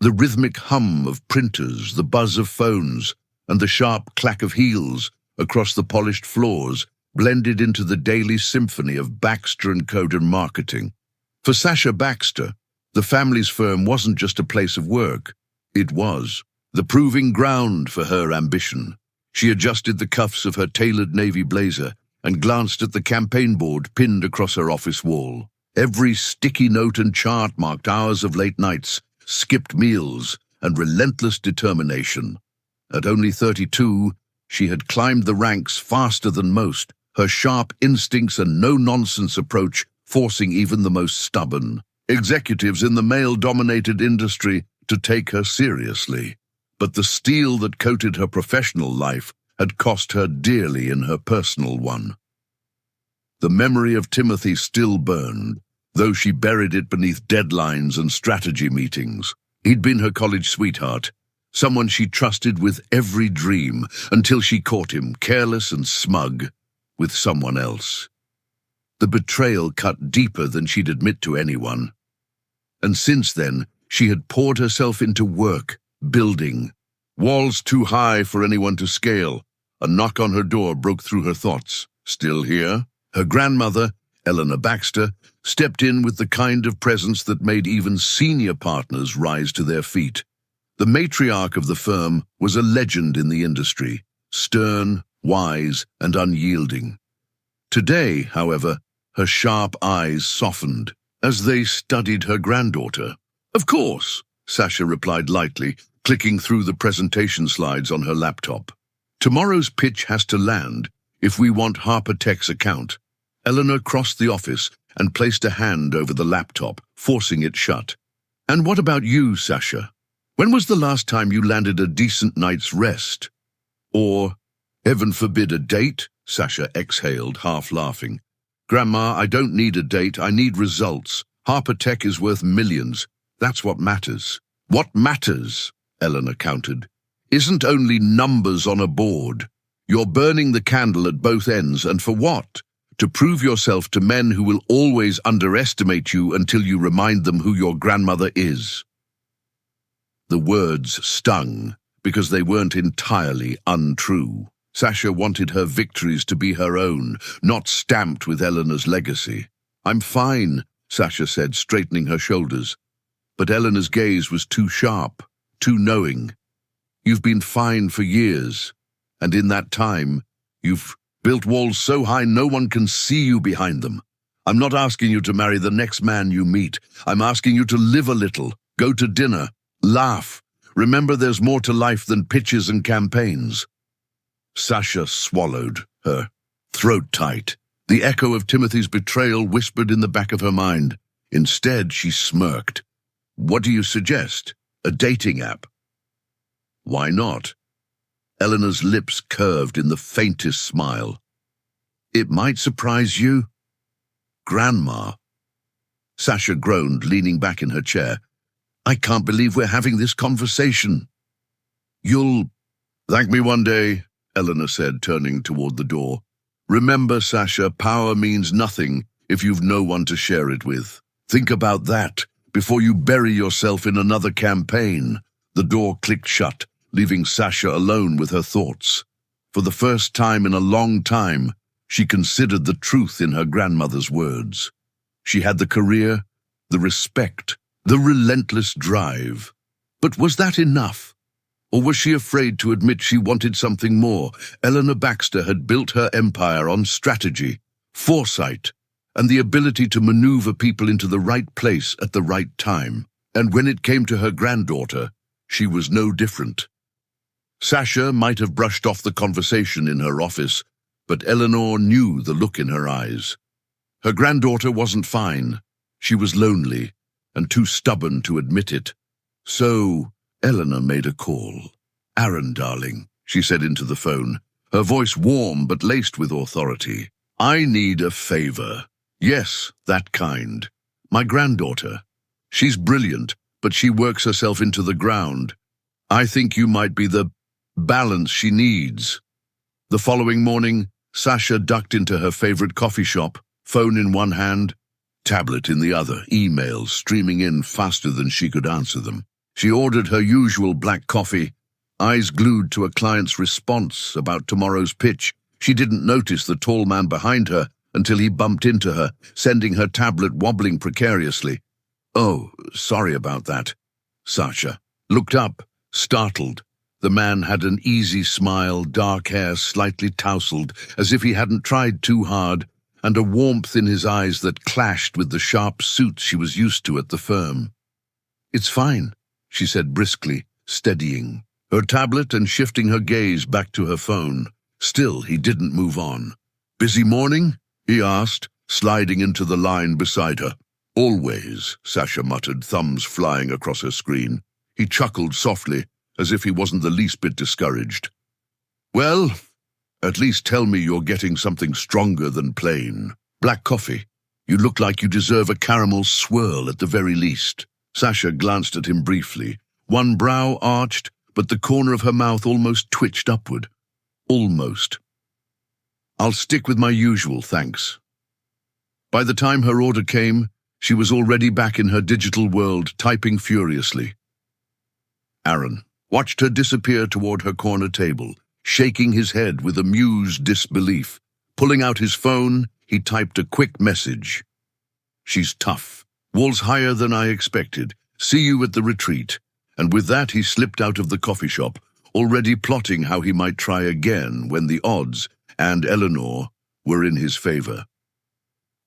The rhythmic hum of printers, the buzz of phones, and the sharp clack of heels across the polished floors blended into the daily symphony of Baxter & Co. marketing. For Sacha Baxter, the family's firm wasn't just a place of work. It was the proving ground for her ambition. She adjusted the cuffs of her tailored navy blazer and glanced at the campaign board pinned across her office wall. Every sticky note and chart marked hours of late nights, skipped meals, and relentless determination. At only 32, she had climbed the ranks faster than most, her sharp instincts and no-nonsense approach forcing even the most stubborn executives in the male-dominated industry to take her seriously. But the steel that coated her professional life had cost her dearly in her personal one. The memory of Timothy still burned, though she buried it beneath deadlines and strategy meetings. He'd been her college sweetheart, someone she trusted with every dream, until she caught him, careless and smug, with someone else. The betrayal cut deeper than she'd admit to anyone. And since then, she had poured herself into work, building. Walls too high for anyone to scale. A knock on her door broke through her thoughts. Still here? Her grandmother, Eleanor Baxter, stepped in with the kind of presence that made even senior partners rise to their feet. The matriarch of the firm was a legend in the industry, stern, wise, and unyielding. Today, however, her sharp eyes softened as they studied her granddaughter. "Of course," Sacha replied lightly, clicking through the presentation slides on her laptop. "Tomorrow's pitch has to land if we want Harper Tech's account." Eleanor crossed the office and placed a hand over the laptop, forcing it shut. "And what about you, Sacha? When was the last time you landed a decent night's rest? Or, heaven forbid, a date?" Sacha exhaled, half laughing. "Grandma, I don't need a date, I need results. Harper Tech is worth millions. That's what matters." "What matters," Eleanor countered, "isn't only numbers on a board. You're burning the candle at both ends, and for what? To prove yourself to men who will always underestimate you until you remind them who your grandmother is." The words stung because they weren't entirely untrue. Sacha wanted her victories to be her own, not stamped with Eleanor's legacy. "I'm fine," Sacha said, straightening her shoulders. But Eleanor's gaze was too sharp, too knowing. "You've been fine for years, and in that time, you've built walls so high no one can see you behind them. I'm not asking you to marry the next man you meet. I'm asking you to live a little, go to dinner, laugh. Remember, there's more to life than pitches and campaigns." Sacha swallowed, her throat tight. The echo of Timothy's betrayal whispered in the back of her mind. Instead, she smirked. "What do you suggest? A dating app?" "Why not?" Eleanor's lips curved in the faintest smile. "It might surprise you." "Grandma." Sacha groaned, leaning back in her chair. "I can't believe we're having this conversation." "You'll thank me one day," Eleanor said, turning toward the door. "Remember, Sacha, power means nothing if you've no one to share it with. Think about that before you bury yourself in another campaign." The door clicked shut, leaving Sacha alone with her thoughts. For the first time in a long time, she considered the truth in her grandmother's words. She had the career, the respect, the relentless drive. But was that enough? Or was she afraid to admit she wanted something more? Eleanor Baxter had built her empire on strategy, foresight, and the ability to maneuver people into the right place at the right time. And when it came to her granddaughter, she was no different. Sacha might have brushed off the conversation in her office, but Eleanor knew the look in her eyes. Her granddaughter wasn't fine. She was lonely, and too stubborn to admit it. So Eleanor made a call. "Aaron, darling," she said into the phone, her voice warm but laced with authority. "I need a favor. Yes, that kind. My granddaughter. She's brilliant, but she works herself into the ground. I think you might be the balance she needs." The following morning, Sacha ducked into her favorite coffee shop, phone in one hand, tablet in the other, emails streaming in faster than she could answer them. She ordered her usual black coffee, eyes glued to a client's response about tomorrow's pitch. She didn't notice the tall man behind her until he bumped into her, sending her tablet wobbling precariously. "Oh, sorry about that." Sacha looked up, startled. The man had an easy smile, dark hair slightly tousled, as if he hadn't tried too hard, and a warmth in his eyes that clashed with the sharp suit she was used to at the firm. "It's fine," she said briskly, steadying her tablet and shifting her gaze back to her phone. Still, he didn't move on. "Busy morning?" he asked, sliding into the line beside her. "Always," Sacha muttered, thumbs flying across her screen. He chuckled softly, as if he wasn't the least bit discouraged. "Well, at least tell me you're getting something stronger than plain. Black coffee. You look like you deserve a caramel swirl at the very least." Sacha glanced at him briefly. One brow arched, but the corner of her mouth almost twitched upward. Almost. "I'll stick with my usual, thanks." By the time her order came, she was already back in her digital world, typing furiously. Aaron watched her disappear toward her corner table, shaking his head with amused disbelief. Pulling out his phone, he typed a quick message. "She's tough. Walls higher than I expected. See you at the retreat." And with that he slipped out of the coffee shop, already plotting how he might try again when the odds, and Eleanor, were in his favor.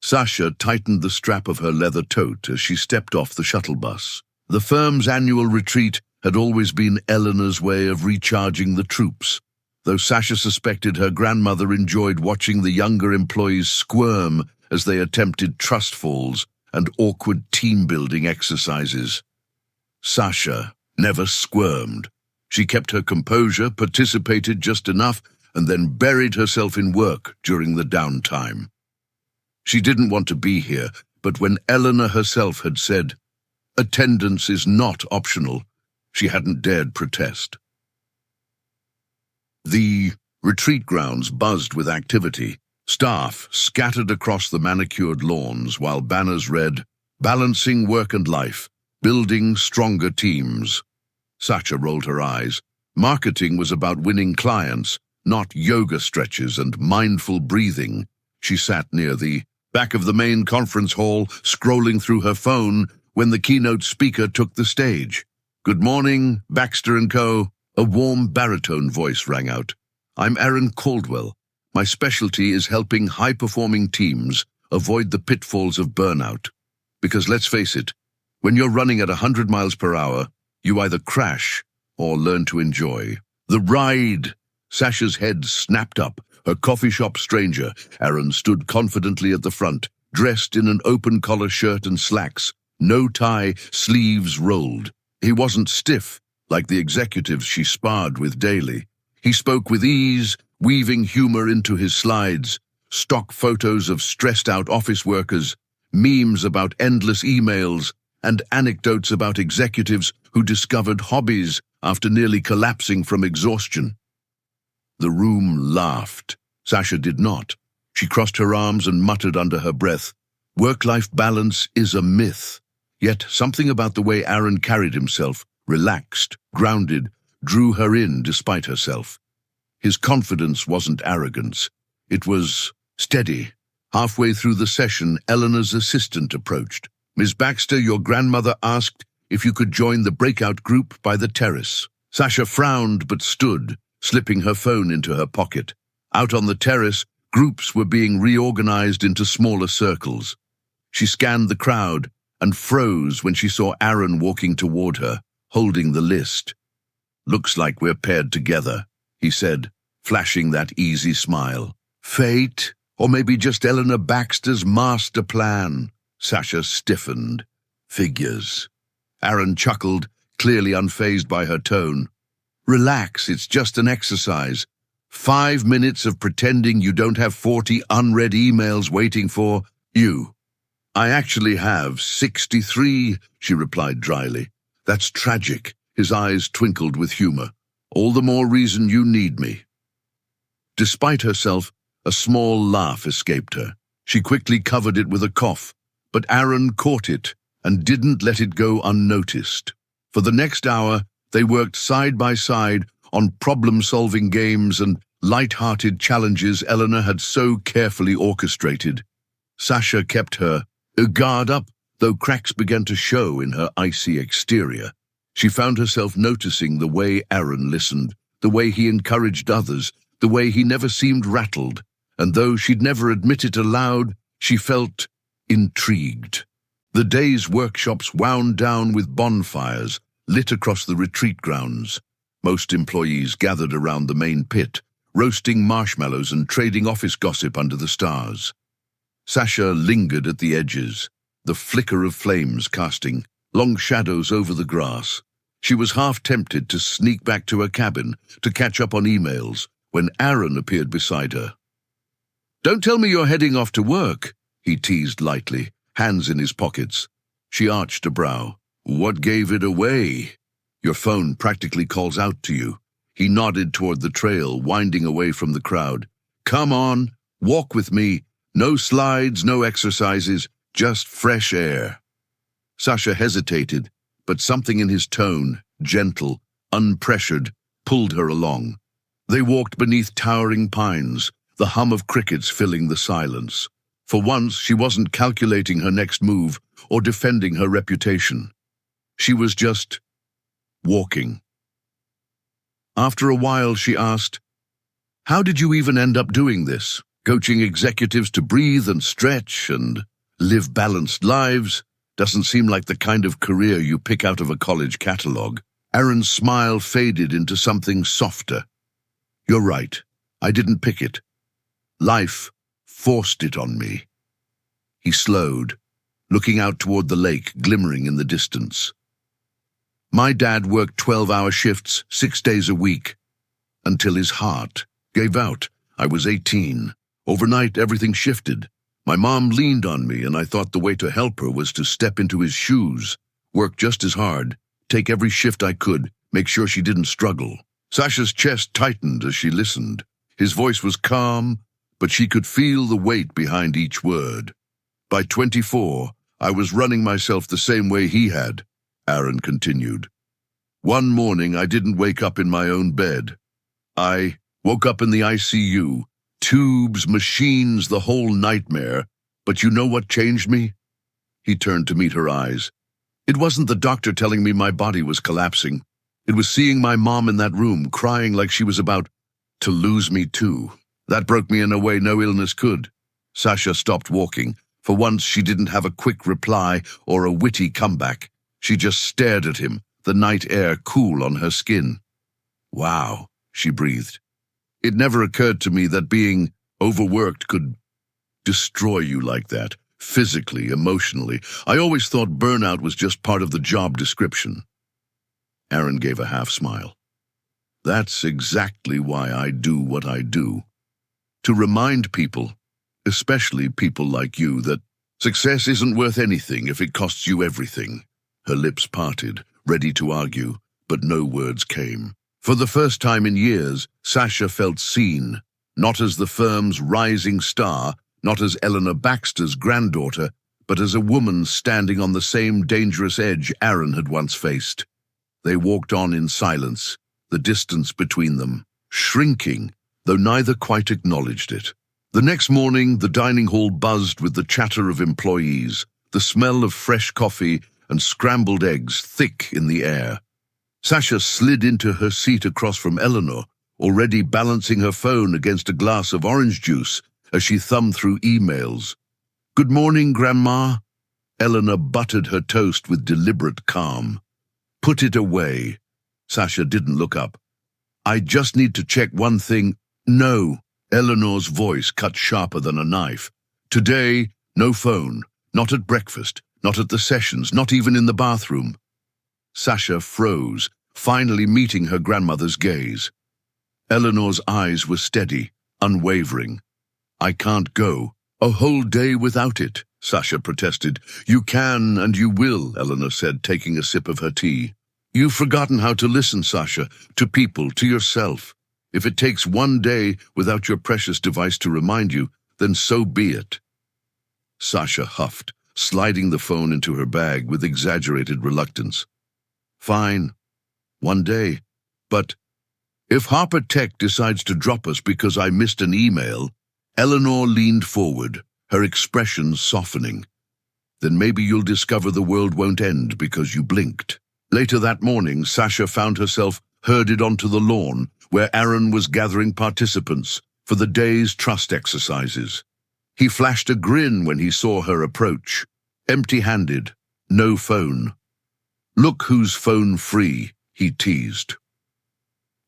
Sacha tightened the strap of her leather tote as she stepped off the shuttle bus. The firm's annual retreat had always been Eleanor's way of recharging the troops, though Sacha suspected her grandmother enjoyed watching the younger employees squirm as they attempted trust falls and awkward team-building exercises. Sacha never squirmed. She kept her composure, participated just enough, and then buried herself in work during the downtime. She didn't want to be here, but when Eleanor herself had said, "Attendance is not optional," she hadn't dared protest. The retreat grounds buzzed with activity. Staff scattered across the manicured lawns while banners read, "Balancing work and life, building stronger teams." Sacha rolled her eyes. Marketing was about winning clients, not yoga stretches and mindful breathing. She sat near the back of the main conference hall, scrolling through her phone when the keynote speaker took the stage. "Good morning, Baxter and Co." A warm baritone voice rang out. "I'm Aaron Caldwell. My specialty is helping high-performing teams avoid the pitfalls of burnout. Because let's face it, when you're running at 100 miles per hour, you either crash or learn to enjoy the ride." Sacha's head snapped up. Her coffee shop stranger, Aaron, stood confidently at the front, dressed in an open-collar shirt and slacks, no tie, sleeves rolled. He wasn't stiff, like the executives she sparred with daily. He spoke with ease, weaving humor into his slides, stock photos of stressed-out office workers, memes about endless emails, and anecdotes about executives who discovered hobbies after nearly collapsing from exhaustion. The room laughed. Sacha did not. She crossed her arms and muttered under her breath, "Work-life balance is a myth." Yet something about the way Aaron carried himself, relaxed, grounded, drew her in despite herself. His confidence wasn't arrogance. It was steady. Halfway through the session, Eleanor's assistant approached. "Ms. Baxter, your grandmother asked if you could join the breakout group by the terrace." Sacha frowned but stood, slipping her phone into her pocket. Out on the terrace, groups were being reorganized into smaller circles. She scanned the crowd and froze when she saw Aaron walking toward her, holding the list. "Looks like we're paired together," he said, flashing that easy smile. "Fate? Or maybe just Eleanor Baxter's master plan?" Sacha stiffened. "Figures." Aaron chuckled, clearly unfazed by her tone. "Relax, it's just an exercise. 5 minutes of pretending you don't have 40 unread emails waiting for you." "I actually have 63, she replied dryly. "That's tragic." His eyes twinkled with humor. "All the more reason you need me." Despite herself, a small laugh escaped her. She quickly covered it with a cough, but Aaron caught it and didn't let it go unnoticed. For the next hour, they worked side by side on problem-solving games and light-hearted challenges Eleanor had so carefully orchestrated. Sacha kept her guard up, though cracks began to show in her icy exterior. She found herself noticing the way Aaron listened, the way he encouraged others, the way he never seemed rattled, and though she'd never admit it aloud, she felt intrigued. The day's workshops wound down with bonfires lit across the retreat grounds. Most employees gathered around the main pit, roasting marshmallows and trading office gossip under the stars. Sacha lingered at the edges, the flicker of flames casting long shadows over the grass. She was half tempted to sneak back to her cabin to catch up on emails when Aaron appeared beside her. "Don't tell me you're heading off to work," he teased lightly, hands in his pockets. She arched a brow. "What gave it away?" "Your phone practically calls out to you." He nodded toward the trail, winding away from the crowd. "Come on, walk with me. No slides, no exercises, just fresh air." Sacha hesitated, but something in his tone, gentle, unpressured, pulled her along. They walked beneath towering pines, the hum of crickets filling the silence. For once, she wasn't calculating her next move or defending her reputation. She was just walking. After a while, she asked, "How did you even end up doing this? Coaching executives to breathe and stretch and live balanced lives doesn't seem like the kind of career you pick out of a college catalog." Aaron's smile faded into something softer. "You're right. I didn't pick it. Life forced it on me." He slowed, looking out toward the lake glimmering in the distance. "My dad worked 12-hour shifts 6 days a week, until his heart gave out. I was 18. Overnight, everything shifted. My mom leaned on me, and I thought the way to help her was to step into his shoes, work just as hard, take every shift I could, make sure she didn't struggle." Sacha's chest tightened as she listened. His voice was calm, but she could feel the weight behind each word. "By 24, I was running myself the same way he had," Aaron continued. "One morning, I didn't wake up in my own bed. I woke up in the ICU, tubes, machines, the whole nightmare. But you know what changed me?" He turned to meet her eyes. "It wasn't the doctor telling me my body was collapsing. It was seeing my mom in that room, crying like she was about to lose me too. That broke me in a way no illness could." Sacha stopped walking. For once, she didn't have a quick reply or a witty comeback. She just stared at him, the night air cool on her skin. "Wow," she breathed. "It never occurred to me that being overworked could destroy you like that, physically, emotionally. I always thought burnout was just part of the job description." Aaron gave a half-smile. "That's exactly why I do what I do. To remind people, especially people like you, that success isn't worth anything if it costs you everything." Her lips parted, ready to argue, but no words came. For the first time in years, Sacha felt seen, not as the firm's rising star, not as Eleanor Baxter's granddaughter, but as a woman standing on the same dangerous edge Aaron had once faced. They walked on in silence, the distance between them shrinking, though neither quite acknowledged it. The next morning, the dining hall buzzed with the chatter of employees, the smell of fresh coffee and scrambled eggs thick in the air. Sacha slid into her seat across from Eleanor, already balancing her phone against a glass of orange juice as she thumbed through emails. "Good morning, Grandma." Eleanor buttered her toast with deliberate calm. "Put it away." Sacha didn't look up. "I just need to check one thing." "No." Eleanor's voice cut sharper than a knife. "Today, no phone. Not at breakfast, not at the sessions, not even in the bathroom." Sacha froze, finally meeting her grandmother's gaze. Eleanor's eyes were steady, unwavering. "I can't go a whole day without it," Sacha protested. "You can and you will," Eleanor said, taking a sip of her tea. "You've forgotten how to listen, Sacha, to people, to yourself. If it takes one day without your precious device to remind you, then so be it." Sacha huffed, sliding the phone into her bag with exaggerated reluctance. Fine. One day. But if Harper Tech decides to drop us because I missed an email, Eleanor leaned forward, her expression softening. Then maybe you'll discover the world won't end because you blinked. Later that morning, Sacha found herself herded onto the lawn where Aaron was gathering participants for the day's trust exercises. He flashed a grin when he saw her approach, empty-handed, no phone. "Look who's phone-free," he teased.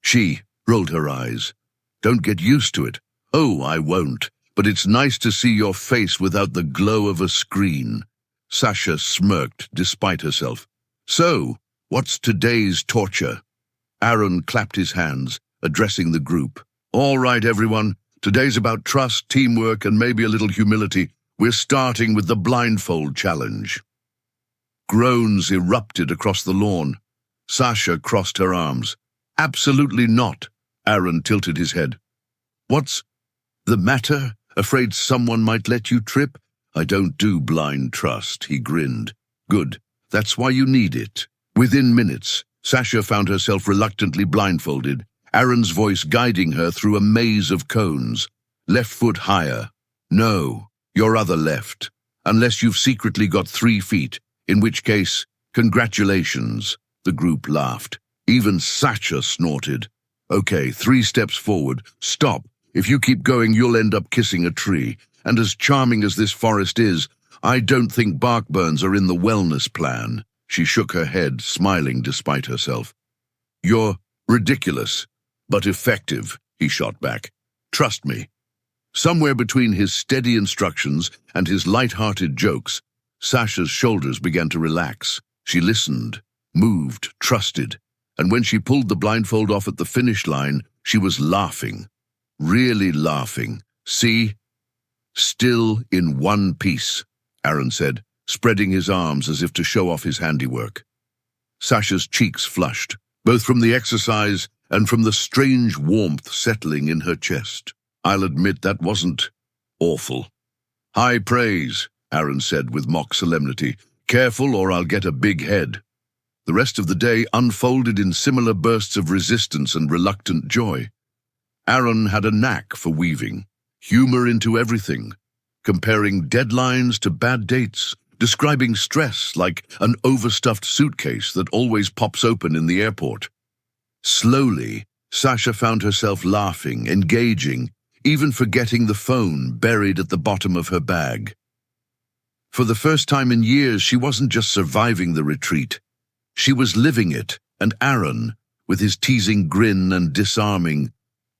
She rolled her eyes. "Don't get used to it." "Oh, I won't, but it's nice to see your face without the glow of a screen." Sacha smirked despite herself. "So, what's today's torture?" Aaron clapped his hands, addressing the group. "All right, everyone. Today's about trust, teamwork, and maybe a little humility. We're starting with the blindfold challenge." Groans erupted across the lawn. Sacha crossed her arms. "Absolutely not." Aaron tilted his head. "What's the matter? Afraid someone might let you trip?" "I don't do blind trust," he grinned. "Good. That's why you need it." Within minutes, Sacha found herself reluctantly blindfolded, Aaron's voice guiding her through a maze of cones. "Left foot higher. No, your other left. Unless you've secretly got 3 feet, in which case, congratulations." The group laughed. Even Sacha snorted. "Okay, 3 steps forward. Stop. If you keep going, you'll end up kissing a tree. And as charming as this forest is, I don't think bark burns are in the wellness plan." She shook her head, smiling despite herself. "You're ridiculous, but effective," he shot back. "Trust me." Somewhere between his steady instructions and his light-hearted jokes, Sacha's shoulders began to relax. She listened, moved, trusted, and when she pulled the blindfold off at the finish line, she was laughing. Really laughing. "See? Still in one piece," Aaron said, spreading his arms as if to show off his handiwork. Sacha's cheeks flushed, both from the exercise and from the strange warmth settling in her chest. "I'll admit that wasn't awful." "High praise," Aaron said with mock solemnity. "Careful or I'll get a big head." The rest of the day unfolded in similar bursts of resistance and reluctant joy. Aaron had a knack for weaving humor into everything, comparing deadlines to bad dates, describing stress like an overstuffed suitcase that always pops open in the airport. Slowly, Sacha found herself laughing, engaging, even forgetting the phone buried at the bottom of her bag. For the first time in years, she wasn't just surviving the retreat. She was living it, and Aaron, with his teasing grin and disarming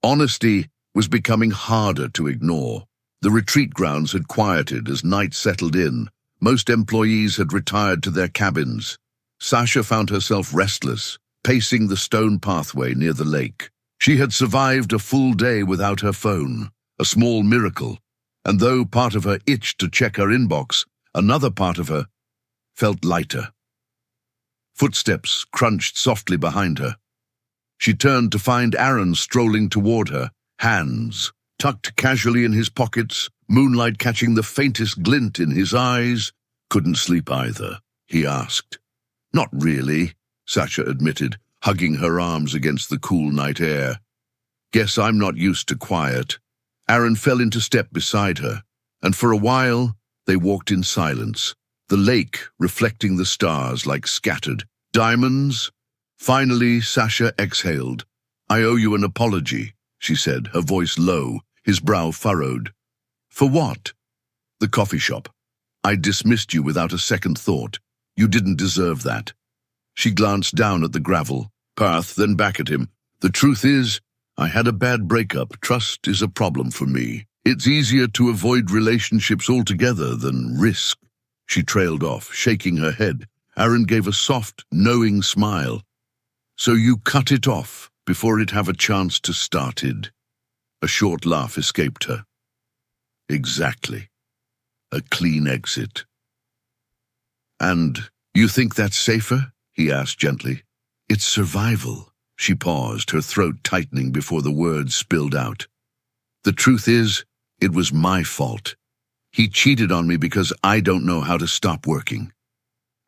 honesty, was becoming harder to ignore. The retreat grounds had quieted as night settled in. Most employees had retired to their cabins. Sacha found herself restless, pacing the stone pathway near the lake. She had survived a full day without her phone, a small miracle, and though part of her itched to check her inbox, another part of her felt lighter. Footsteps crunched softly behind her. She turned to find Aaron strolling toward her, hands tucked casually in his pockets, moonlight catching the faintest glint in his eyes. "Couldn't sleep either?" he asked. "Not really," Sacha admitted, hugging her arms against the cool night air. "Guess I'm not used to quiet." Aaron fell into step beside her, and for a while they walked in silence, the lake reflecting the stars like scattered diamonds. Finally, Sacha exhaled. "I owe you an apology," she said, her voice low, his brow furrowed. "For what?" "The coffee shop. I dismissed you without a second thought. You didn't deserve that." She glanced down at the gravel path, then back at him. "The truth is, I had a bad breakup. Trust is a problem for me. It's easier to avoid relationships altogether than risk." She trailed off, shaking her head. Aaron gave a soft, knowing smile. "So you cut it off before it have a chance to started." A short laugh escaped her. "Exactly. A clean exit." "And you think that's safer?" he asked gently. "It's survival." She paused, her throat tightening before the words spilled out. "The truth is, it was my fault. He cheated on me because I don't know how to stop working.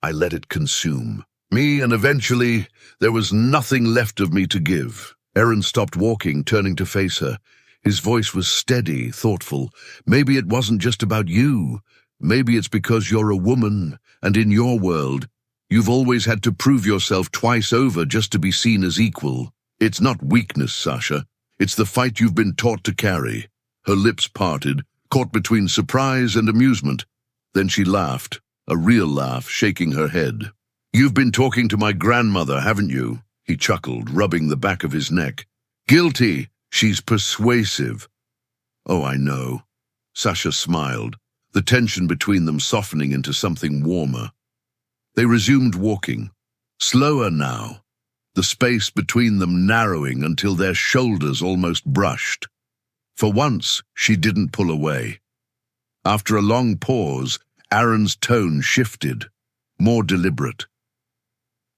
I let it consume Me, and eventually, there was nothing left of me to give. Aaron stopped walking, turning to face her. His voice was steady, thoughtful. Maybe it wasn't just about you. Maybe it's because you're a woman, and in your world, you've always had to prove yourself twice over just to be seen as equal. It's not weakness, Sacha. It's the fight you've been taught to carry. Her lips parted, caught between surprise and amusement. Then she laughed, a real laugh, shaking her head. You've been talking to my grandmother, haven't you? He chuckled, rubbing the back of his neck. Guilty. She's persuasive. Oh, I know. Sacha smiled, the tension between them softening into something warmer. They resumed walking, slower now, the space between them narrowing until their shoulders almost brushed. For once, she didn't pull away. After a long pause, Aaron's tone shifted, more deliberate.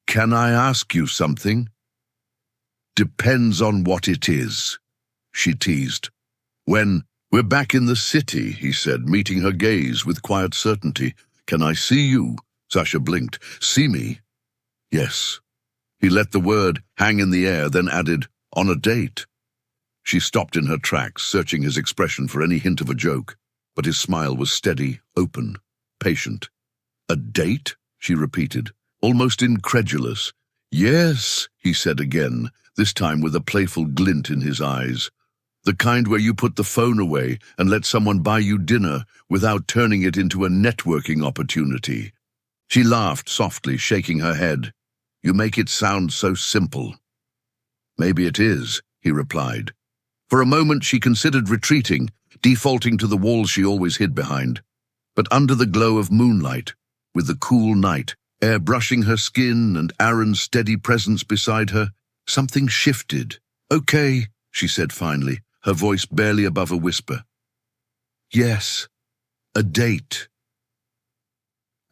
Can I ask you something? Depends on what it is, she teased. We're back in the city, he said, meeting her gaze with quiet certainty. Can I see you? Sacha blinked. See me? Yes. He let the word hang in the air, then added, on a date. She stopped in her tracks, searching his expression for any hint of a joke, but his smile was steady, open, patient. A date? She repeated, almost incredulous. Yes, he said again, this time with a playful glint in his eyes. The kind where you put the phone away and let someone buy you dinner without turning it into a networking opportunity. She laughed softly, shaking her head. You make it sound so simple. Maybe it is, he replied. For a moment she considered retreating, defaulting to the wall she always hid behind. But under the glow of moonlight, with the cool night, air brushing her skin and Aaron's steady presence beside her, something shifted. Okay, she said finally, her voice barely above a whisper. Yes, a date.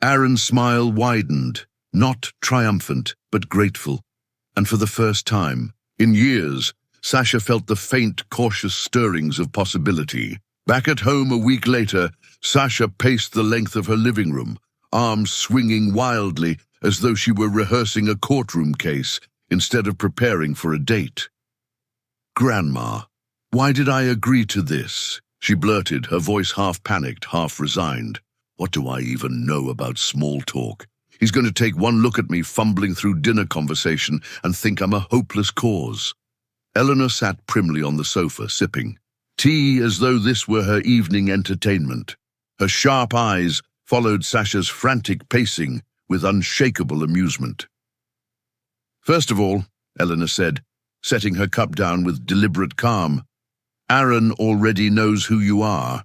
Aaron's smile widened, not triumphant, but grateful. And for the first time, in years, Sacha felt the faint, cautious stirrings of possibility. Back at home a week later, Sacha paced the length of her living room, arms swinging wildly as though she were rehearsing a courtroom case instead of preparing for a date. Grandma, why did I agree to this? She blurted, her voice half panicked, half resigned. What do I even know about small talk? He's going to take one look at me fumbling through dinner conversation and think I'm a hopeless cause. Eleanor sat primly on the sofa, sipping tea as though this were her evening entertainment. Her sharp eyes followed Sacha's frantic pacing with unshakable amusement. First of all, Eleanor said, setting her cup down with deliberate calm, Aaron already knows who you are.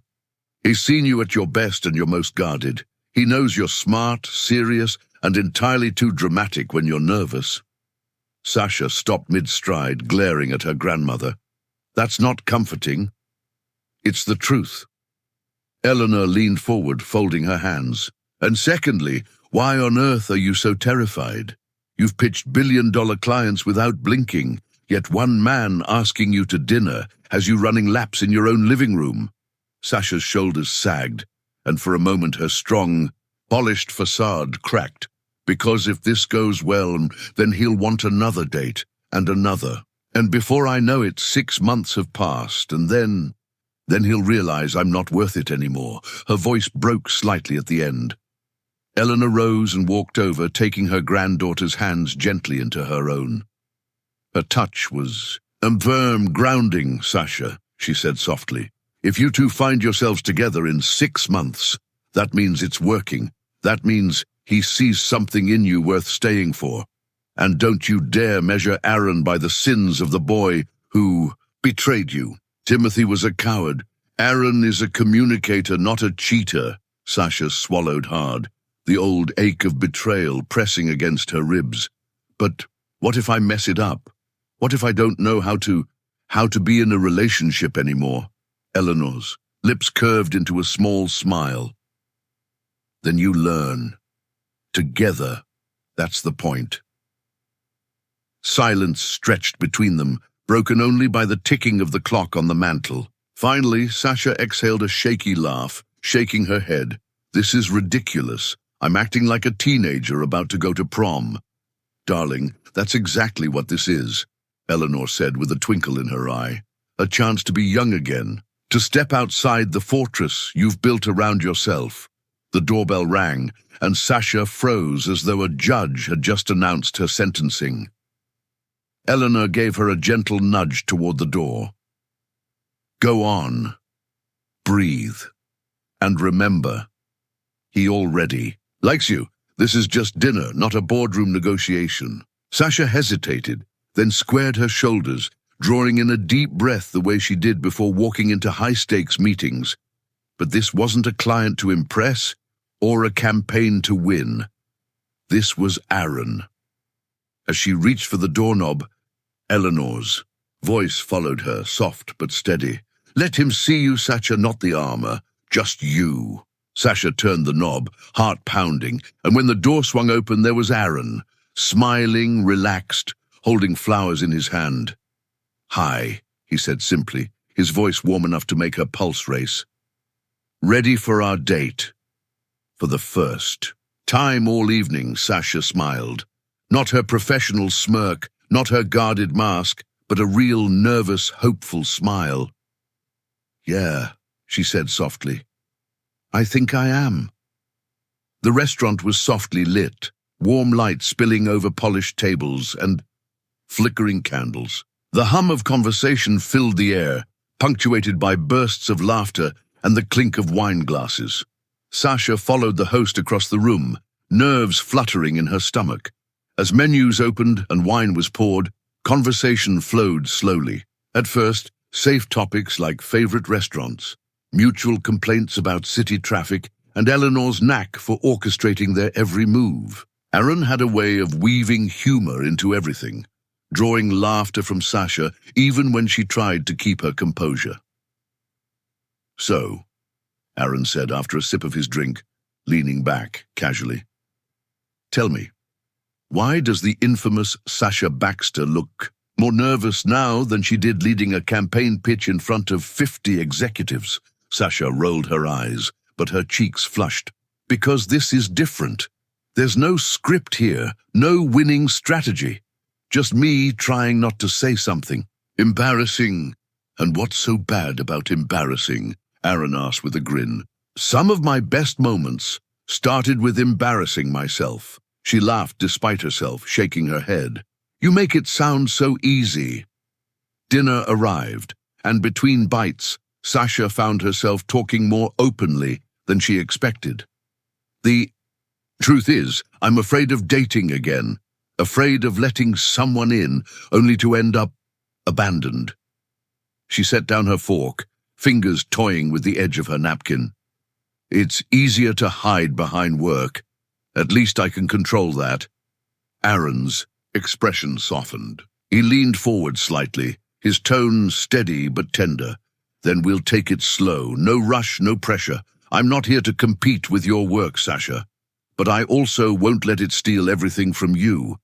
He's seen you at your best and your most guarded. He knows you're smart, serious, and entirely too dramatic when you're nervous. Sacha stopped mid-stride, glaring at her grandmother. That's not comforting. It's the truth. Eleanor leaned forward, folding her hands. And secondly, why on earth are you so terrified? You've pitched billion-dollar clients without blinking, yet one man asking you to dinner has you running laps in your own living room. Sacha's shoulders sagged, and for a moment her strong, polished facade cracked. Because if this goes well, then he'll want another date, and another. And before I know it, 6 months have passed, and then he'll realize I'm not worth it anymore. Her voice broke slightly at the end. Eleanor rose and walked over, taking her granddaughter's hands gently into her own. Her touch was firm, grounding, Sacha, she said softly. If you two find yourselves together in 6 months, that means it's working. That means he sees something in you worth staying for. And don't you dare measure Aaron by the sins of the boy who betrayed you. Timothy was a coward. Aaron is a communicator, not a cheater. Sacha swallowed hard, the old ache of betrayal pressing against her ribs. But what if I mess it up? What if I don't know how to be in a relationship anymore? Eleanor's lips curved into a small smile. Then you learn. Together, that's the point. Silence stretched between them, broken only by the ticking of the clock on the mantel. Finally, Sacha exhaled a shaky laugh, shaking her head. This is ridiculous. I'm acting like a teenager about to go to prom. Darling, that's exactly what this is, Eleanor said with a twinkle in her eye. A chance to be young again, to step outside the fortress you've built around yourself. The doorbell rang, and Sacha froze as though a judge had just announced her sentencing. Eleanor gave her a gentle nudge toward the door. Go on. Breathe. And remember, he already likes you. This is just dinner, not a boardroom negotiation. Sacha hesitated, then squared her shoulders, drawing in a deep breath the way she did before walking into high-stakes meetings. But this wasn't a client to impress or a campaign to win. This was Aaron. As she reached for the doorknob, Eleanor's voice followed her, soft but steady. Let him see you, Sacha, not the armor, just you. Sacha turned the knob, heart pounding, and when the door swung open, there was Aaron, smiling, relaxed, holding flowers in his hand. Hi, he said simply, his voice warm enough to make her pulse race. Ready for our date. For the first time all evening, Sacha smiled. Not her professional smirk, not her guarded mask, but a real nervous, hopeful smile. Yeah, she said softly. I think I am. The restaurant was softly lit, warm light spilling over polished tables and flickering candles. The hum of conversation filled the air, punctuated by bursts of laughter and the clink of wine glasses. Sacha followed the host across the room, nerves fluttering in her stomach. As menus opened and wine was poured, conversation flowed slowly. At first, safe topics like favorite restaurants, mutual complaints about city traffic, and Eleanor's knack for orchestrating their every move. Aaron had a way of weaving humor into everything, drawing laughter from Sacha even when she tried to keep her composure. So, Aaron said after a sip of his drink, leaning back casually. Tell me, why does the infamous Sacha Baxter look more nervous now than she did leading a campaign pitch in front of 50 executives? Sacha rolled her eyes, but her cheeks flushed. Because this is different. There's no script here, no winning strategy. Just me trying not to say something. Embarrassing. And what's so bad about embarrassing? Aaron asked with a grin. Some of my best moments started with embarrassing myself. She laughed despite herself, shaking her head. You make it sound so easy. Dinner arrived, and between bites, Sacha found herself talking more openly than she expected. The truth is, I'm afraid of dating again, afraid of letting someone in, only to end up abandoned. She set down her fork, fingers toying with the edge of her napkin. It's easier to hide behind work. At least I can control that. Aaron's expression softened. He leaned forward slightly, his tone steady but tender. Then we'll take it slow. No rush, no pressure. I'm not here to compete with your work, Sacha. But I also won't let it steal everything from you.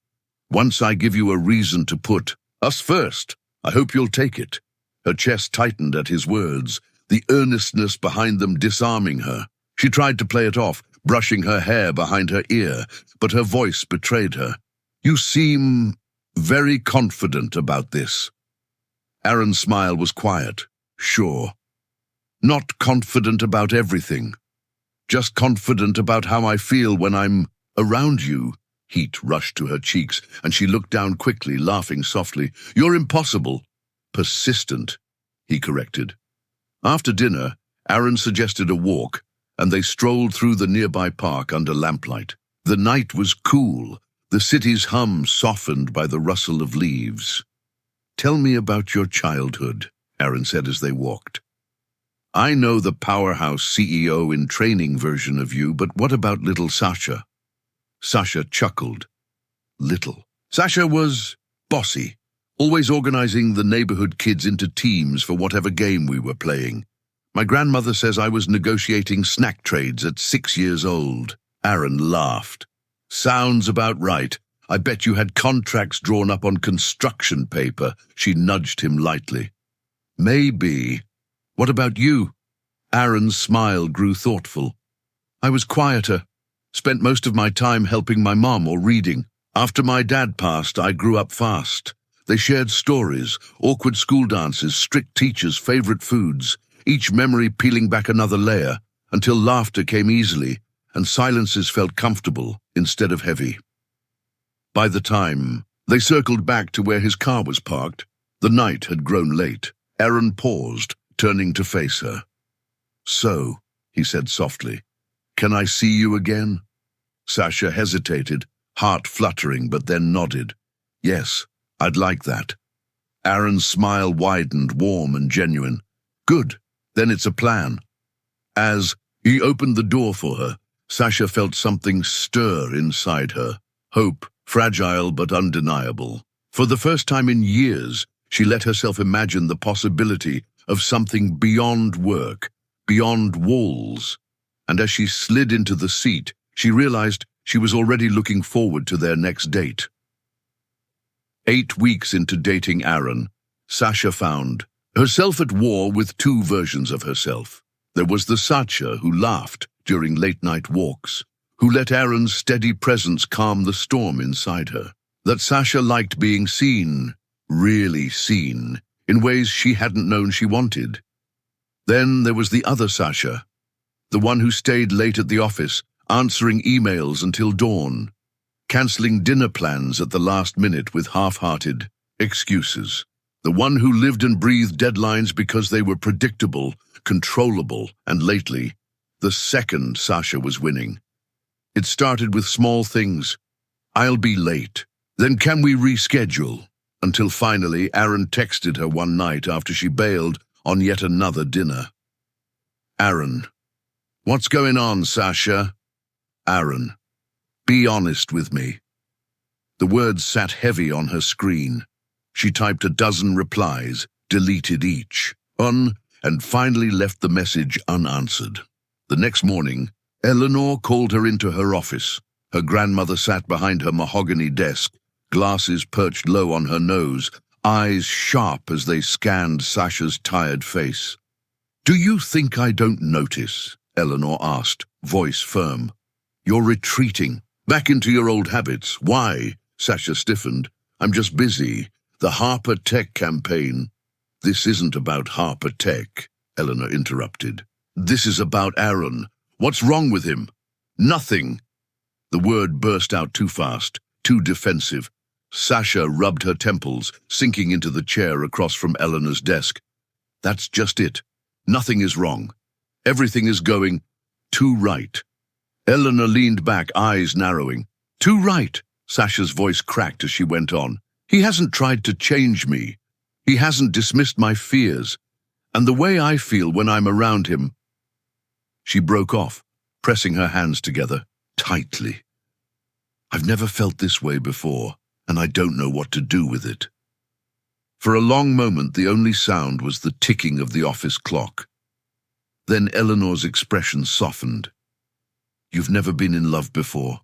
Once I give you a reason to put us first, I hope you'll take it. Her chest tightened at his words, the earnestness behind them disarming her. She tried to play it off, brushing her hair behind her ear, but her voice betrayed her. You seem very confident about this. Aaron's smile was quiet. Sure. Not confident about everything. Just confident about how I feel when I'm around you. Heat rushed to her cheeks, and she looked down quickly, laughing softly. You're impossible. Persistent, he corrected. After dinner, Aaron suggested a walk, and they strolled through the nearby park under lamplight. The night was cool, the city's hum softened by the rustle of leaves. Tell me about your childhood, Aaron said as they walked. I know the powerhouse CEO in training version of you, but what about little Sacha? Sacha chuckled. Little. Sacha was bossy, always organizing the neighborhood kids into teams for whatever game we were playing. My grandmother says I was negotiating snack trades at 6 years old. Aaron laughed. Sounds about right. I bet you had contracts drawn up on construction paper. She nudged him lightly. Maybe. What about you? Aaron's smile grew thoughtful. I was quieter. Spent most of my time helping my mom or reading. After my dad passed, I grew up fast. They shared stories, awkward school dances, strict teachers, favorite foods, each memory peeling back another layer, until laughter came easily and silences felt comfortable instead of heavy. By the time they circled back to where his car was parked, the night had grown late. Aaron paused, turning to face her. "So," he said softly, "can I see you again?" Sacha hesitated, heart fluttering, but then nodded. "Yes, I'd like that." Aaron's smile widened, warm and genuine. "Good, then it's a plan." As he opened the door for her, Sacha felt something stir inside her. Hope, fragile but undeniable. For the first time in years, she let herself imagine the possibility of something beyond work, beyond walls. And as she slid into the seat, she realized she was already looking forward to their next date. 8 weeks into dating Aaron, Sacha found herself at war with two versions of herself. There was the Sacha who laughed during late-night walks, who let Aaron's steady presence calm the storm inside her. That Sacha liked being seen, really seen, in ways she hadn't known she wanted. Then there was the other Sacha, the one who stayed late at the office, answering emails until dawn, cancelling dinner plans at the last minute with half-hearted excuses. The one who lived and breathed deadlines because they were predictable, controllable, and lately, the second Sacha was winning. It started with small things. "I'll be late. Then can we reschedule?" Until finally, Aaron texted her one night after she bailed on yet another dinner. "Aaron, what's going on, Sacha?" "Aaron, be honest with me." The words sat heavy on her screen. She typed a dozen replies, deleted each, and finally left the message unanswered. The next morning, Eleanor called her into her office. Her grandmother sat behind her mahogany desk, glasses perched low on her nose, eyes sharp as they scanned Sacha's tired face. "Do you think I don't notice?" Eleanor asked, voice firm. "You're retreating, back into your old habits. Why?" Sacha stiffened. "I'm just busy. The Harper Tech campaign." "This isn't about Harper Tech," Eleanor interrupted. "This is about Aaron. What's wrong with him?" "Nothing." The word burst out too fast, too defensive. Sacha rubbed her temples, sinking into the chair across from Eleanor's desk. "That's just it. Nothing is wrong. Everything is going too right." Eleanor leaned back, eyes narrowing. "Too right," Sacha's voice cracked as she went on. "He hasn't tried to change me. He hasn't dismissed my fears. And the way I feel when I'm around him—" She broke off, pressing her hands together, tightly. "I've never felt this way before, and I don't know what to do with it." For a long moment, the only sound was the ticking of the office clock. Then Eleanor's expression softened. "You've never been in love before?"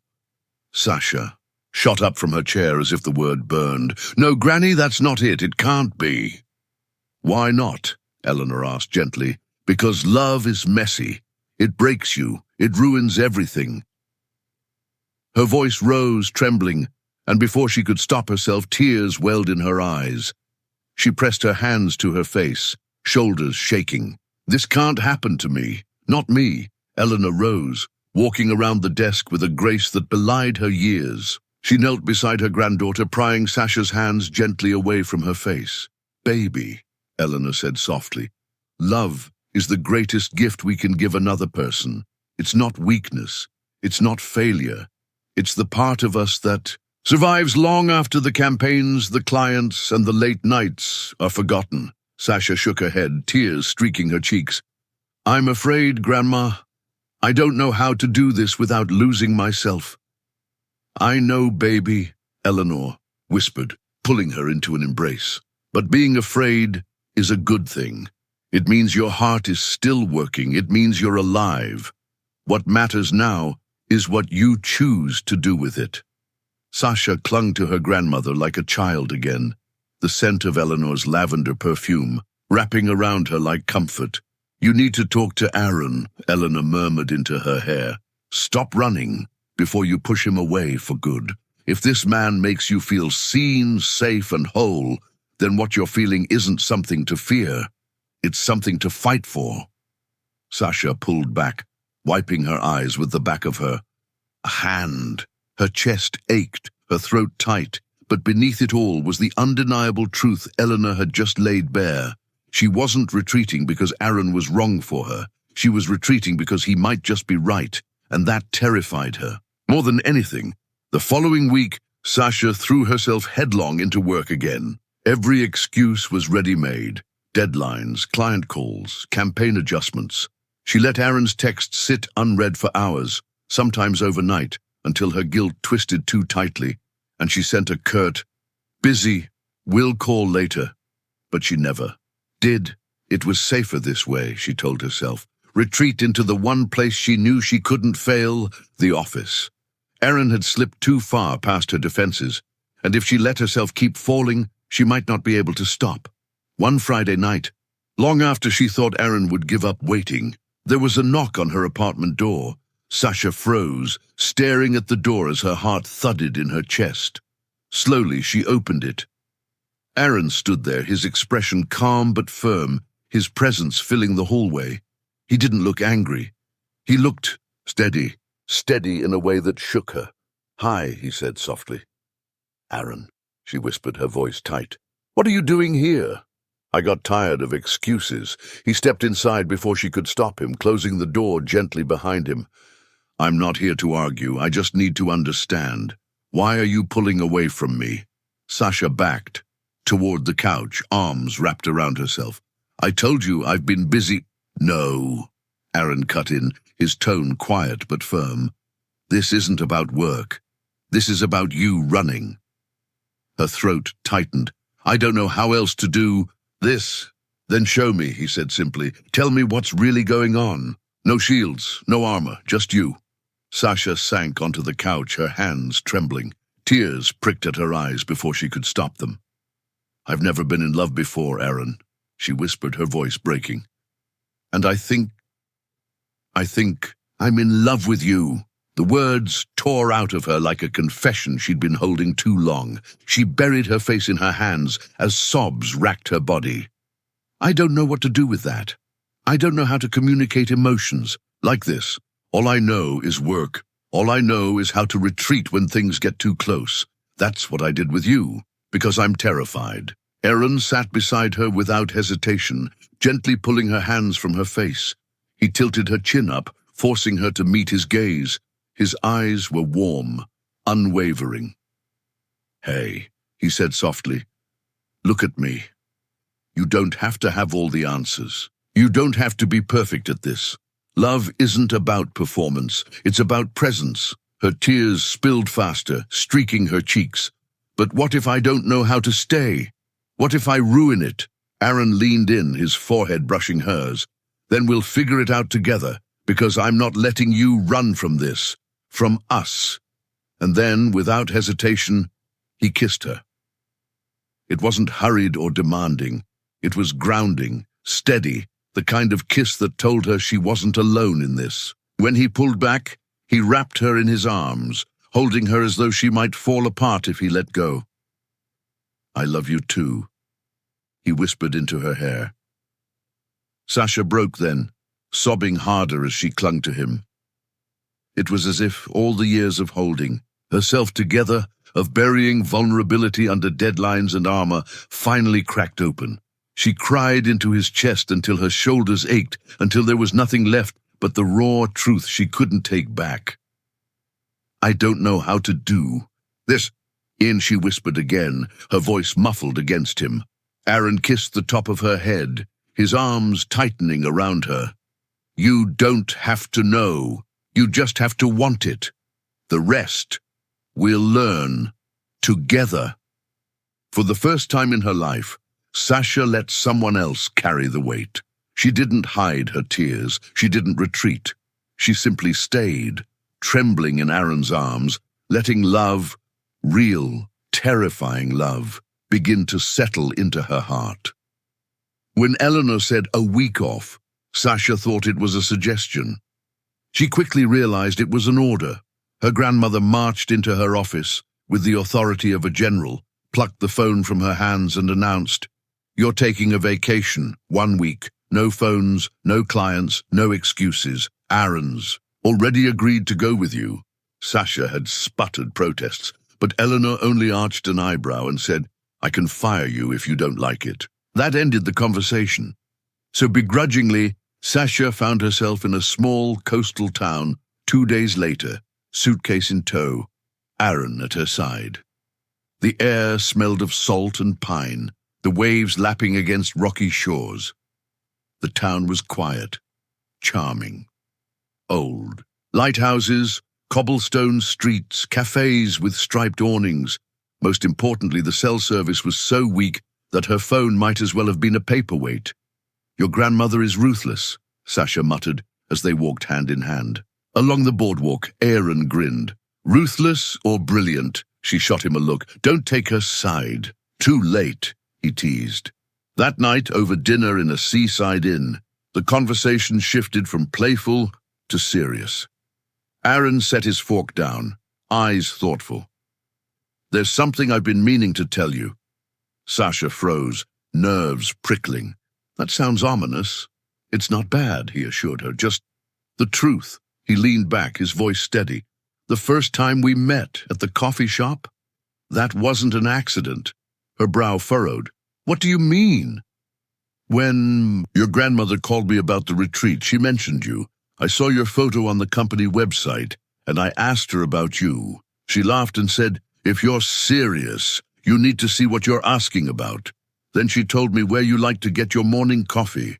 Sacha shot up from her chair as if the word burned. "No, Granny, that's not it. It can't be." "Why not?" Eleanor asked gently. "Because love is messy. It breaks you. It ruins everything." Her voice rose, trembling, and before she could stop herself, tears welled in her eyes. She pressed her hands to her face, shoulders shaking. "This can't happen to me. Not me." Eleanor rose, walking around the desk with a grace that belied her years. She knelt beside her granddaughter, prying Sacha's hands gently away from her face. "Baby," Eleanor said softly, "love is the greatest gift we can give another person. It's not weakness. It's not failure. It's the part of us that survives long after the campaigns, the clients, and the late nights are forgotten." Sacha shook her head, tears streaking her cheeks. "I'm afraid, Grandma, I don't know how to do this without losing myself." "I know, baby," Eleanor whispered, pulling her into an embrace. "But being afraid is a good thing. It means your heart is still working. It means you're alive. What matters now is what you choose to do with it." Sacha clung to her grandmother like a child again, the scent of Eleanor's lavender perfume wrapping around her like comfort. "You need to talk to Aaron," Eleanor murmured into her hair. "Stop running before you push him away for good. If this man makes you feel seen, safe, and whole, then what you're feeling isn't something to fear. It's something to fight for. Sacha pulled back, wiping her eyes with the back of her hand. Her chest ached, her throat tight, but beneath it all was the undeniable truth Eleanor had just laid bare. She wasn't retreating because Aaron was wrong for her. She was retreating because he might just be right, and that terrified her. More than anything, the following week, Sacha threw herself headlong into work again. Every excuse was ready-made. Deadlines, client calls, campaign adjustments. She let Aaron's texts sit unread for hours, sometimes overnight, until her guilt twisted too tightly, and she sent a curt, "Busy, will call later." But she never did. It was safer this way, she told herself. Retreat into the one place she knew she couldn't fail, the office. Aaron had slipped too far past her defenses, and if she let herself keep falling, she might not be able to stop. One Friday night, long after she thought Aaron would give up waiting, there was a knock on her apartment door. Sacha froze, staring at the door as her heart thudded in her chest. Slowly, she opened it. Aaron stood there, his expression calm but firm, his presence filling the hallway. He didn't look angry. He looked steady in a way that shook her. "Hi," he said softly. "Aaron," she whispered, her voice tight. "What are you doing here?" I got tired of excuses. He stepped inside before she could stop him, closing the door gently behind him. "I'm not here to argue. I just need to understand. Why are you pulling away from me?" Sacha backed toward the couch, arms wrapped around herself. "I told you I've been busy." "No," Aaron cut in, his tone quiet but firm. "This isn't about work. This is about you running." Her throat tightened. "I don't know how else to do this." "Then show me," he said simply. "Tell me what's really going on. No shields, no armor, just you." Sacha sank onto the couch, her hands trembling. Tears pricked at her eyes before she could stop them. "I've never been in love before, Aaron," she whispered, her voice breaking. "And I think I'm in love with you." The words tore out of her like a confession she'd been holding too long. She buried her face in her hands as sobs racked her body. "I don't know what to do with that. I don't know how to communicate emotions like this. All I know is work. All I know is how to retreat when things get too close. That's what I did with you, because I'm terrified." Aaron sat beside her without hesitation, gently pulling her hands from her face. He tilted her chin up, forcing her to meet his gaze. His eyes were warm, unwavering. "Hey," he said softly, "look at me. You don't have to have all the answers. You don't have to be perfect at this. Love isn't about performance, it's about presence." Her tears spilled faster, streaking her cheeks. "But what if I don't know how to stay? What if I ruin it?" Aaron leaned in, his forehead brushing hers. "Then we'll figure it out together, because I'm not letting you run from this, from us." And then, without hesitation, he kissed her. It wasn't hurried or demanding. It was grounding, steady, the kind of kiss that told her she wasn't alone in this. When he pulled back, he wrapped her in his arms, holding her as though she might fall apart if he let go. "I love you too," he whispered into her hair. Sacha broke then, sobbing harder as she clung to him. It was as if all the years of holding herself together, of burying vulnerability under deadlines and armor, finally cracked open. She cried into his chest until her shoulders ached, until there was nothing left but the raw truth she couldn't take back. "I don't know how to do this," she whispered again, her voice muffled against him. Aaron kissed the top of her head, his arms tightening around her. "You don't have to know. You just have to want it. The rest, we'll learn together." For the first time in her life, Sacha let someone else carry the weight. She didn't hide her tears. She didn't retreat. She simply stayed, trembling in Aaron's arms, letting love, real, terrifying love, begin to settle into her heart. When Eleanor said a week off, Sacha thought it was a suggestion. She quickly realized it was an order. Her grandmother marched into her office, with the authority of a general, plucked the phone from her hands and announced, "You're taking a vacation, 1 week. No phones, no clients, no excuses. Aaron's already agreed to go with you." Sacha had sputtered protests, but Eleanor only arched an eyebrow and said, "I can fire you if you don't like it." That ended the conversation. So begrudgingly, Sacha found herself in a small coastal town 2 days later, suitcase in tow, Aaron at her side. The air smelled of salt and pine, the waves lapping against rocky shores. The town was quiet, charming, old. Lighthouses, cobblestone streets, cafes with striped awnings. Most importantly, the cell service was so weak that her phone might as well have been a paperweight. "Your grandmother is ruthless," Sacha muttered as they walked hand in hand. Along the boardwalk, Aaron grinned. "Ruthless or brilliant?" She shot him a look. "Don't take her side." "Too late," he teased. That night, over dinner in a seaside inn, the conversation shifted from playful to serious. Aaron set his fork down, eyes thoughtful. "There's something I've been meaning to tell you." Sacha froze, nerves prickling. "That sounds ominous." "It's not bad," he assured her, "just the truth." He leaned back, his voice steady. "The first time we met at the coffee shop? That wasn't an accident." Her brow furrowed. "What do you mean?" "When your grandmother called me about the retreat, she mentioned you. I saw your photo on the company website, and I asked her about you. She laughed and said, 'If you're serious, you need to see what you're asking about.' Then she told me where you like to get your morning coffee."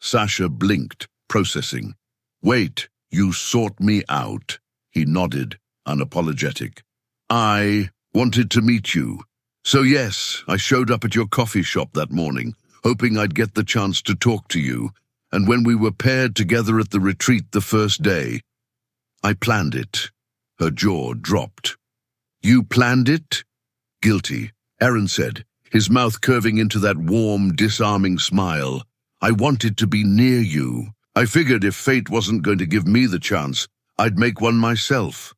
Sacha blinked, processing. "Wait, you sought me out." He nodded, unapologetic. "I wanted to meet you. So yes, I showed up at your coffee shop that morning, hoping I'd get the chance to talk to you. And when we were paired together at the retreat the first day, I planned it." Her jaw dropped. "You planned it?" "Guilty," Aaron said, his mouth curving into that warm, disarming smile. "I wanted to be near you. I figured if fate wasn't going to give me the chance, I'd make one myself."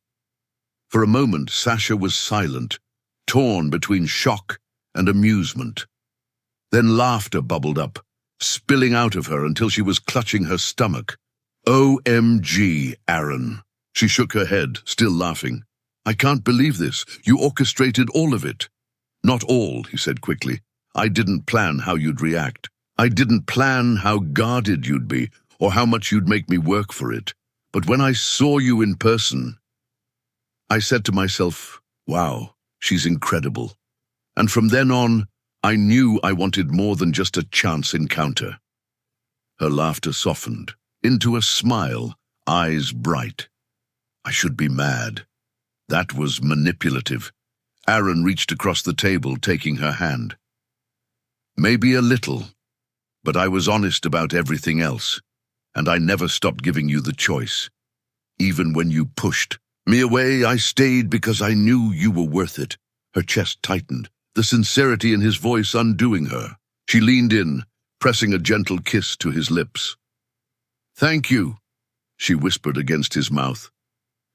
For a moment, Sacha was silent, torn between shock and amusement. Then laughter bubbled up, spilling out of her until she was clutching her stomach. "OMG, Aaron." She shook her head, still laughing. "I can't believe this. You orchestrated all of it." "Not all," he said quickly. "I didn't plan how you'd react. I didn't plan how guarded you'd be, or how much you'd make me work for it. But when I saw you in person, I said to myself, wow, she's incredible. And from then on, I knew I wanted more than just a chance encounter." Her laughter softened into a smile, eyes bright. "I should be mad." That was manipulative. Aaron reached across the table, taking her hand. "Maybe a little, but I was honest about everything else, and I never stopped giving you the choice. Even when you pushed me away, I stayed because I knew you were worth it." Her chest tightened, the sincerity in his voice undoing her. She leaned in, pressing a gentle kiss to his lips. "Thank you," she whispered against his mouth,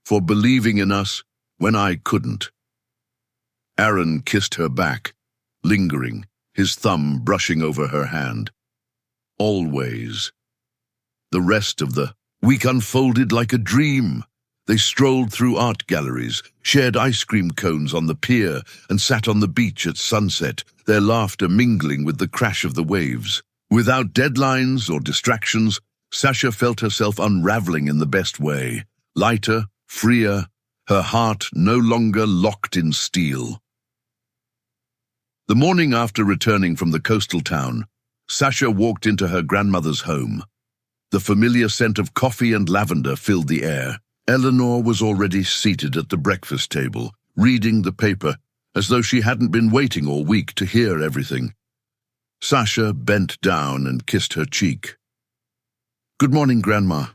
"for believing in us when I couldn't." Aaron kissed her back, lingering, his thumb brushing over her hand. "Always." The rest of the week unfolded like a dream. They strolled through art galleries, shared ice cream cones on the pier, and sat on the beach at sunset, their laughter mingling with the crash of the waves. Without deadlines or distractions, Sacha felt herself unraveling in the best way, lighter, freer, her heart no longer locked in steel. The morning after returning from the coastal town, Sacha walked into her grandmother's home. The familiar scent of coffee and lavender filled the air. Eleanor was already seated at the breakfast table, reading the paper, as though she hadn't been waiting all week to hear everything. Sacha bent down and kissed her cheek. "Good morning, Grandma."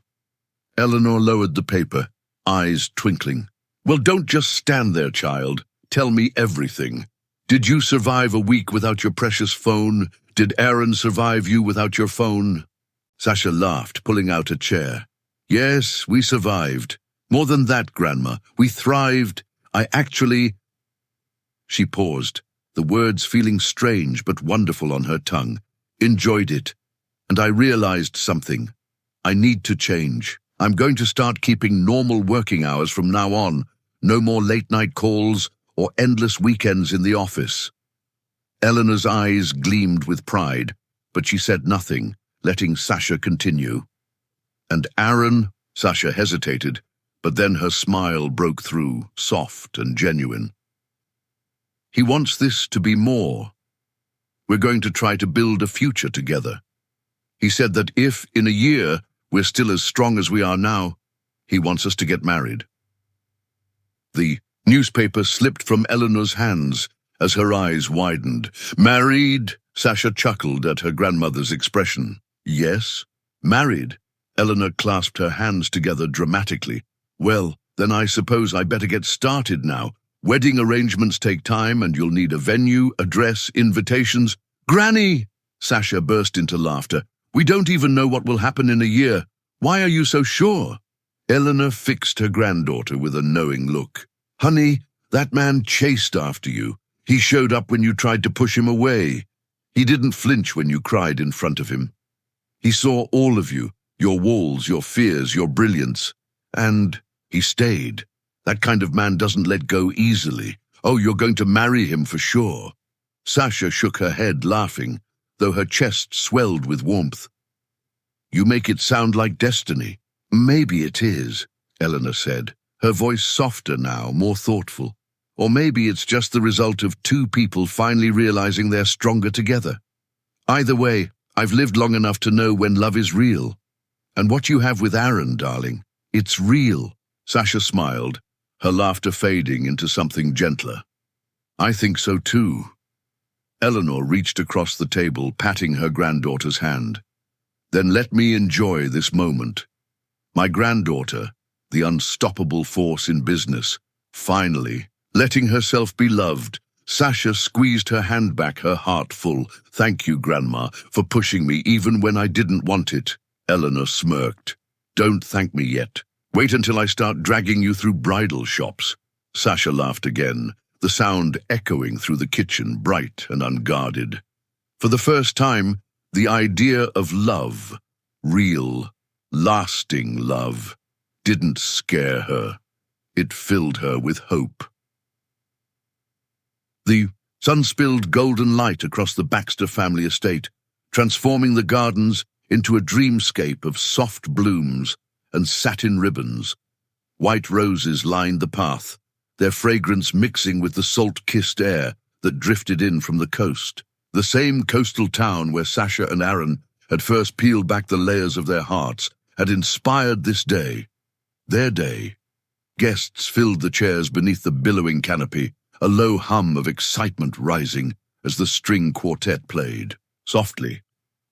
Eleanor lowered the paper, eyes twinkling. "Well, don't just stand there, child. Tell me everything. Did you survive a week without your precious phone? Did Aaron survive you without your phone?" Sacha laughed, pulling out a chair. "Yes, we survived. More than that, Grandma, we thrived. I actually..." She paused, the words feeling strange but wonderful on her tongue. Enjoyed it. And I realized something. I need to change. I'm going to start keeping normal working hours from now on. No more late-night calls or endless weekends in the office. Eleanor's eyes gleamed with pride, but she said nothing, letting Sacha continue. And Aaron, Sacha hesitated, but then her smile broke through, soft and genuine. He wants this to be more. We're going to try to build a future together. He said that if, in a year, we're still as strong as we are now, he wants us to get married. The newspaper slipped from Eleanor's hands as her eyes widened. Married? Sacha chuckled at her grandmother's expression. Yes, married. Eleanor clasped her hands together dramatically. Well, then I suppose I better get started now. Wedding arrangements take time and you'll need a venue, address, invitations. Granny! Sacha burst into laughter. We don't even know what will happen in a year. Why are you so sure? Eleanor fixed her granddaughter with a knowing look. Honey, that man chased after you. He showed up when you tried to push him away. He didn't flinch when you cried in front of him. He saw all of you, your walls, your fears, your brilliance. And he stayed. That kind of man doesn't let go easily. Oh, you're going to marry him for sure. Sacha shook her head, laughing, though her chest swelled with warmth. You make it sound like destiny. Maybe it is, Eleanor said, her voice softer now, more thoughtful. Or maybe it's just the result of two people finally realizing they're stronger together. Either way, I've lived long enough to know when love is real. And what you have with Aaron, darling, it's real. Sacha smiled, her laughter fading into something gentler. I think so too. Eleanor reached across the table, patting her granddaughter's hand. Then let me enjoy this moment. My granddaughter, the unstoppable force in business, finally, letting herself be loved. Sacha squeezed her hand back, her heart full. Thank you, Grandma, for pushing me even when I didn't want it. Eleanor smirked. Don't thank me yet. Wait until I start dragging you through bridal shops. Sacha laughed again, the sound echoing through the kitchen, bright and unguarded. For the first time, the idea of love, real, lasting love, didn't scare her. It filled her with hope. The sun spilled golden light across the Baxter family estate, transforming the gardens into a dreamscape of soft blooms and satin ribbons. White roses lined the path, their fragrance mixing with the salt-kissed air that drifted in from the coast. The same coastal town where Sacha and Aaron had first peeled back the layers of their hearts had inspired this day, their day. Guests filled the chairs beneath the billowing canopy, a low hum of excitement rising as the string quartet played. Softly,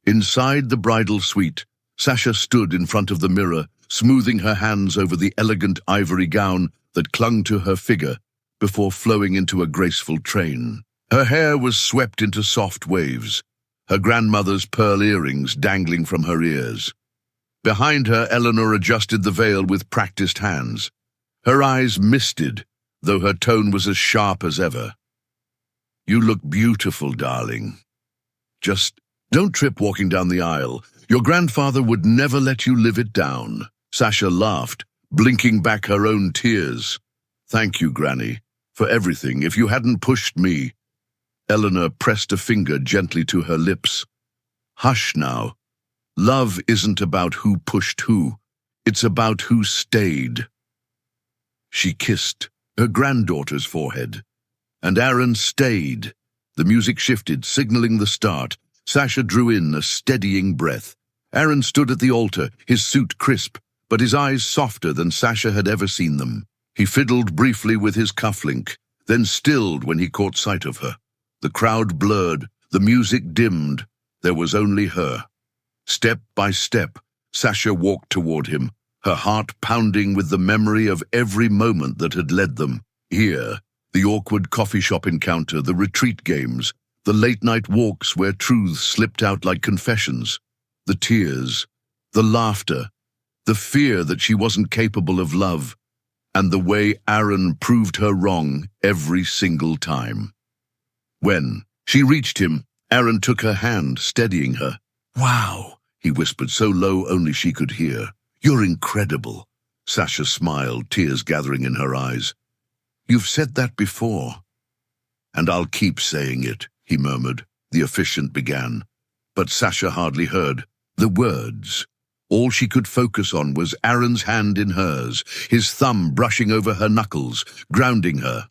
inside the bridal suite, Sacha stood in front of the mirror, smoothing her hands over the elegant ivory gown that clung to her figure before flowing into a graceful train. Her hair was swept into soft waves, her grandmother's pearl earrings dangling from her ears. Behind her, Eleanor adjusted the veil with practiced hands. Her eyes misted, though her tone was as sharp as ever. You look beautiful, darling. Just don't trip walking down the aisle. Your grandfather would never let you live it down. Sacha laughed, blinking back her own tears. Thank you, Granny, for everything. If you hadn't pushed me. Eleanor pressed a finger gently to her lips. Hush now. Love isn't about who pushed who. It's about who stayed. She kissed her granddaughter's forehead. And Aaron stayed. The music shifted, signaling the start. Sacha drew in a steadying breath. Aaron stood at the altar, his suit crisp, but his eyes softer than Sacha had ever seen them. He fiddled briefly with his cufflink, then stilled when he caught sight of her. The crowd blurred, the music dimmed. There was only her. Step by step, Sacha walked toward him, her heart pounding with the memory of every moment that had led them. Here, the awkward coffee shop encounter, the retreat games, the late-night walks where truths slipped out like confessions, the tears, the laughter, the fear that she wasn't capable of love, and the way Aaron proved her wrong every single time. When she reached him, Aaron took her hand, steadying her. "Wow," he whispered so low only she could hear. "You're incredible." Sacha smiled, tears gathering in her eyes. "You've said that before." "And I'll keep saying it," he murmured. The officiant began. But Sacha hardly heard. The words. All she could focus on was Aaron's hand in hers, his thumb brushing over her knuckles, grounding her.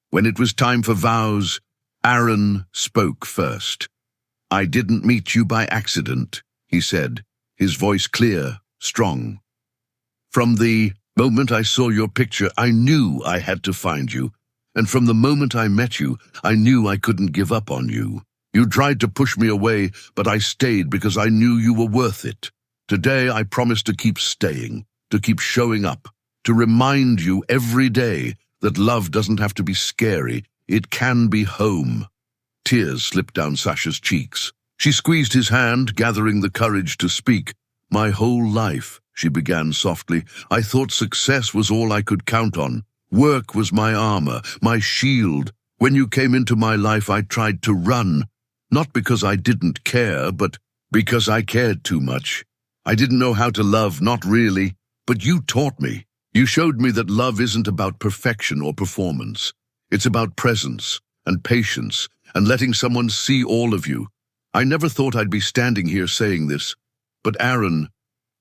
When it was time for vows, Aaron spoke first. "I didn't meet you by accident," he said, his voice clear, strong. "From the moment I saw your picture, I knew I had to find you. And from the moment I met you, I knew I couldn't give up on you. You tried to push me away, but I stayed because I knew you were worth it. Today I promise to keep staying, to keep showing up, to remind you every day that love doesn't have to be scary. It can be home." Tears slipped down Sacha's cheeks. She squeezed his hand, gathering the courage to speak. "My whole life," she began softly, "I thought success was all I could count on. Work was my armor, my shield. When you came into my life, I tried to run. Not because I didn't care, but because I cared too much. I didn't know how to love, not really. But you taught me. You showed me that love isn't about perfection or performance. It's about presence and patience and letting someone see all of you. I never thought I'd be standing here saying this. But Aaron,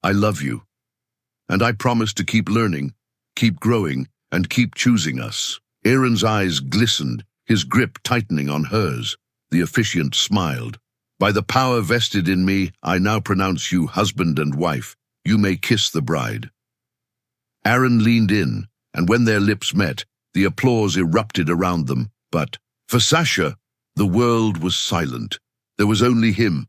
I love you. And I promise to keep learning, keep growing, and keep choosing us." Aaron's eyes glistened, his grip tightening on hers. The officiant smiled. "By the power vested in me, I now pronounce you husband and wife. You may kiss the bride." Aaron leaned in, and when their lips met, the applause erupted around them. But for Sacha, the world was silent. There was only him.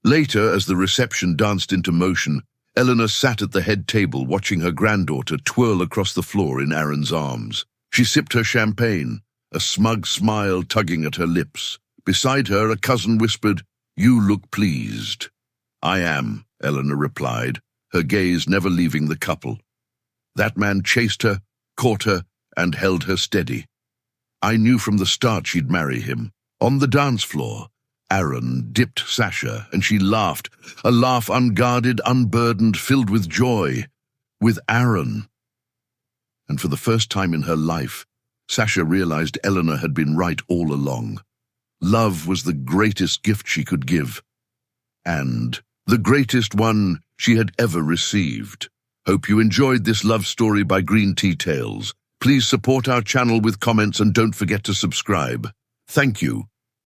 Later, as the reception danced into motion, Eleanor sat at the head table watching her granddaughter twirl across the floor in Aaron's arms. She sipped her champagne, a smug smile tugging at her lips. Beside her, a cousin whispered, "You look pleased." "I am," Eleanor replied, her gaze never leaving the couple. "That man chased her, caught her, and held her steady. I knew from the start she'd marry him." On the dance floor, Aaron dipped Sacha, and she laughed, a laugh unguarded, unburdened, filled with joy. With Aaron. And for the first time in her life, Sacha realized Eleanor had been right all along. Love was the greatest gift she could give, and the greatest one she had ever received. Hope you enjoyed this love story by Green Tea Tales. Please support our channel with comments and don't forget to subscribe. Thank you.